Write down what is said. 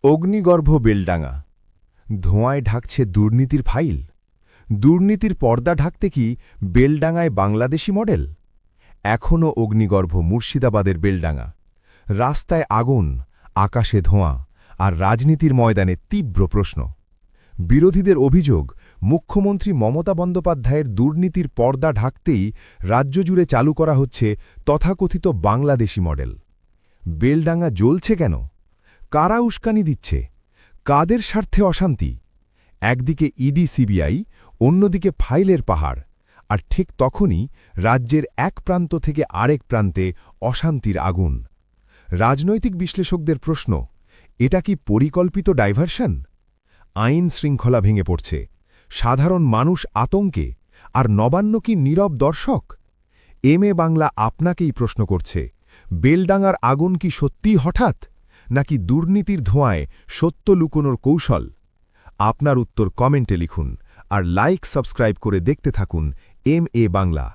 অগ্নিগর্ভ বেলডাঙা ধোঁয়ায় ঢাকছে দুর্নীতির ফাইল। দুর্নীতির পর্দা ঢাকতে কি বেলডাঙায় বাংলাদেশি মডেল? এখনও অগ্নিগর্ভ মুর্শিদাবাদের বেলডাঙা। রাস্তায় আগুন, আকাশে ধোঁয়া, আর রাজনীতির ময়দানে তীব্র প্রশ্ন। বিরোধীদের অভিযোগ, মুখ্যমন্ত্রী মমতা বন্দ্যোপাধ্যায়ের দুর্নীতির পর্দা ঢাকতেই রাজ্য জুড়ে চালু করা হচ্ছে তথাকথিত বাংলাদেশি মডেল। বেলডাঙা জ্বলছে কেন? কারা উস্কানি দিচ্ছে? কাদের স্বার্থে অশান্তি? একদিকে ইডি সিবিআই, অন্যদিকে ফাইলের পাহাড়, আর ঠিক তখনই রাজ্যের এক প্রান্ত থেকে আরেক প্রান্তে অশান্তির আগুন। রাজনৈতিক বিশ্লেষকদের প্রশ্ন, এটা কি পরিকল্পিত ডাইভারশন? আইন শৃঙ্খলা ভেঙে পড়ছে, সাধারণ মানুষ আতঙ্কে, আর নবান্ন কি নীরব দর্শক? এমএ বাংলা আপনাকেই প্রশ্ন করছে, বেলডাঙার আগুন কি সত্যিই হঠাৎ, নাকি দুর্নীতির ধোঁয়ায় সত্য লুকোনোর কৌশল? আপনার উত্তর কমেন্টে লিখুন, আর লাইক সাবস্ক্রাইব করে দেখতে থাকুন এমএ বাংলা।